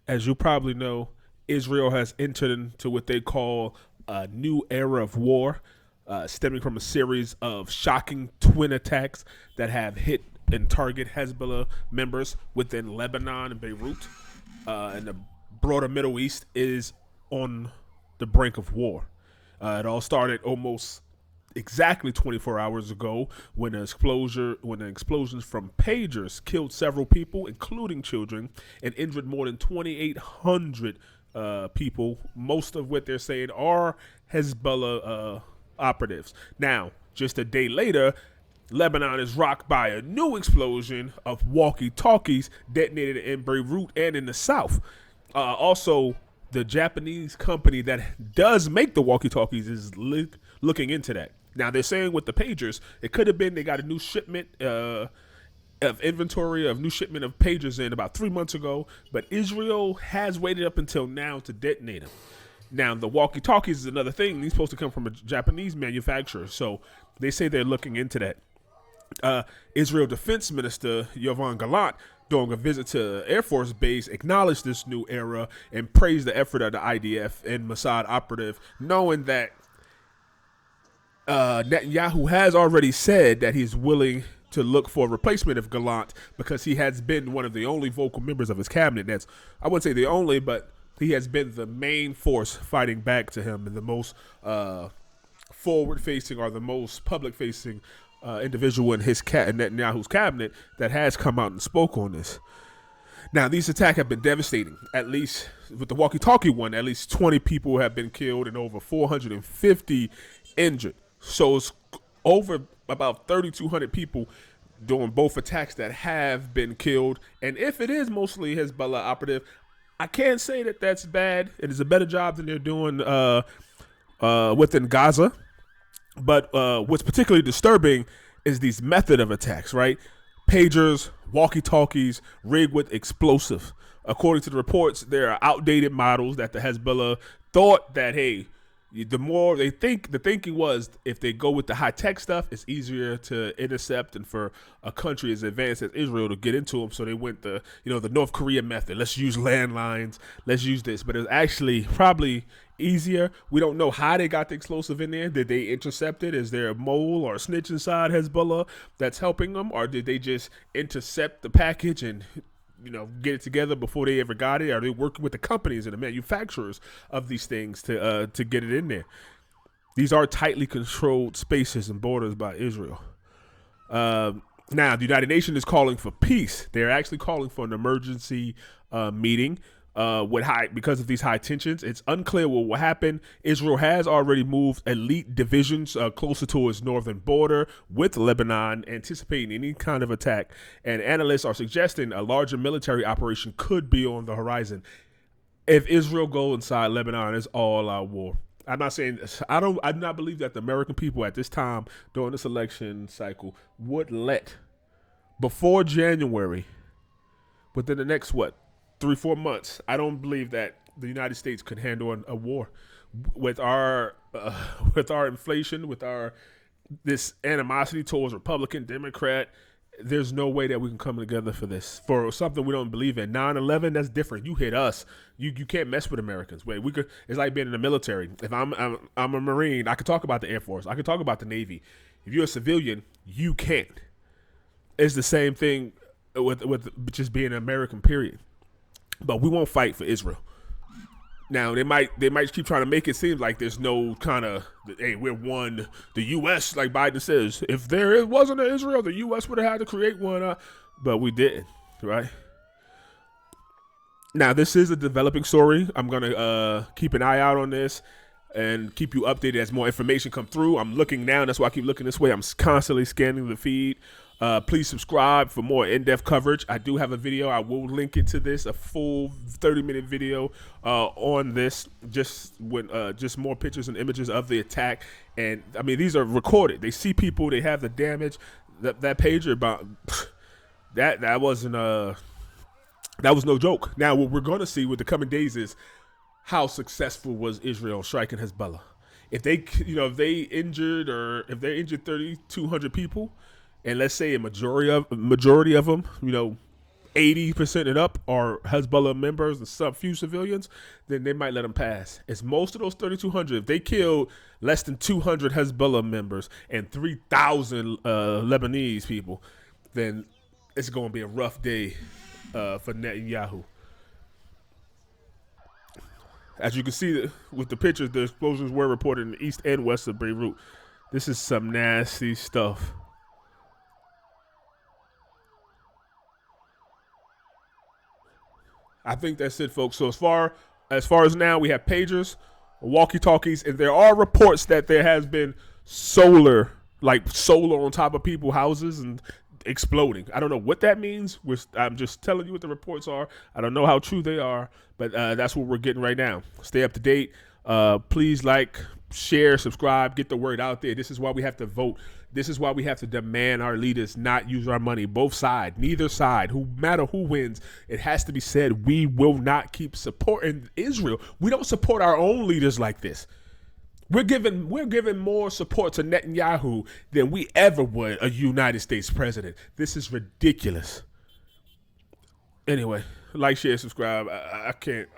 as you probably know, Israel has entered into what they call a new era of war, stemming from a series of shocking twin attacks that have hit and target Hezbollah members within Lebanon and Beirut. And the broader Middle East is on the brink of war. It all started almost exactly 24 hours ago when the explosions from pagers killed several people, including children, and injured more than 2,800 people. Most of what they're saying are Hezbollah operatives. Now, just a day later, Lebanon is rocked by a new explosion of walkie-talkies detonated in Beirut and in the south. Also, the Japanese company that does make the walkie-talkies is looking into that. Now, they're saying with the pagers, it could have been they got a new shipment of inventory of new shipment of pagers in about 3 months ago, but Israel has waited up until now to detonate them. Now, the walkie-talkies is another thing. These supposed to come from a Japanese manufacturer, so they say they're looking into that. Israel Defense Minister Yoav Gallant, during a visit to Air Force Base, acknowledged this new era and praised the effort of the IDF and Mossad operative, knowing that Netanyahu has already said that he's willing to look for a replacement of Gallant because he has been one of the only vocal members of his cabinet. That's, I wouldn't say the only, but he has been the main force fighting back to him and the most forward-facing or the most public-facing individual in his Netanyahu's cabinet that has come out and spoke on this. Now, these attacks have been devastating. At least with the walkie-talkie one, at least 20 people have been killed and over 450 injured. So it's over about 3,200 people during both attacks that have been killed. And if it is mostly Hezbollah operative, I can't say that that's bad. It is a better job than they're doing within Gaza. But what's particularly disturbing is these method of attacks, right? Pagers, walkie-talkies, rigged with explosive. According to the reports, there are outdated models that the Hezbollah thought that, hey, the more they think, the thinking was if they go with the high-tech stuff, it's easier to intercept and for a country as advanced as Israel to get into them. So they went the North Korea method. Let's use landlines. Let's use this. But it's actually probably easier. We don't know how they got the explosive in there. Did they intercept it? Is there a mole or a snitch inside Hezbollah that's helping them? Or did they just intercept the package and get it together before they ever got it? Are they working with the companies and the manufacturers of these things to get it in there? These are tightly controlled spaces and borders by Israel. Now, the United Nations is calling for peace. They're actually calling for an emergency meeting because of these high tensions. It's unclear what will happen. Israel has already moved elite divisions closer to its northern border with Lebanon, anticipating any kind of attack. And analysts are suggesting a larger military operation could be on the horizon. If Israel goes inside Lebanon, it's all out war. I'm not saying I do not believe that the American people at this time during this election cycle would let before January, within the next 3-4 months, I don't believe that the United States could handle a war with our inflation, with this animosity towards Republican, Democrat. There's no way that we can come together for this, for something we don't believe in. 9/11, that's different. You hit us. You can't mess with Americans. We could. It's like being in the military. If I'm a Marine, I could talk about the Air Force. I could talk about the Navy. If you're a civilian, you can't. It's the same thing with just being an American, period. But we won't fight for Israel. Now they might keep trying to make it seem like there's no kind of, hey, we're one. The U.S., like Biden says, if there wasn't an Israel, the U.S. would have had to create one. But we didn't, right? Now this is a developing story. I'm gonna keep an eye out on this and keep you updated as more information come through. I'm looking now. That's why I keep looking this way. I'm constantly scanning the feed. Please subscribe for more in-depth coverage. I do have a video. I will link it to this, a full 30-minute video on this, just more pictures and images of the attack. And I mean, these are recorded. They see people. They have the damage. That pager about that wasn't that was no joke. Now what we're going to see with the coming days is how successful was Israel striking Hezbollah. If they injured 3,200 people. And let's say a majority of them, 80% and up are Hezbollah members and some few civilians, then they might let them pass. It's most of those 3,200. If they killed less than 200 Hezbollah members and 3,000 Lebanese people, then it's going to be a rough day for Netanyahu. As you can see with the pictures, the explosions were reported in the east and west of Beirut. This is some nasty stuff. I think that's it, folks. So as far as now, we have pagers, walkie-talkies, and there are reports that there has been solar on top of people's houses and exploding. I don't know what that means. I'm just telling you what the reports are. I don't know how true they are, but that's what we're getting right now. Stay up to date. Please like, share, subscribe, get the word out there. This is why we have to vote. This is why we have to demand our leaders not use our money. Both sides, neither side, no matter who wins, it has to be said, we will not keep supporting Israel. We don't support our own leaders like this. We're giving more support to Netanyahu than we ever would a United States president. This is ridiculous. Anyway, like, share, subscribe. I can't.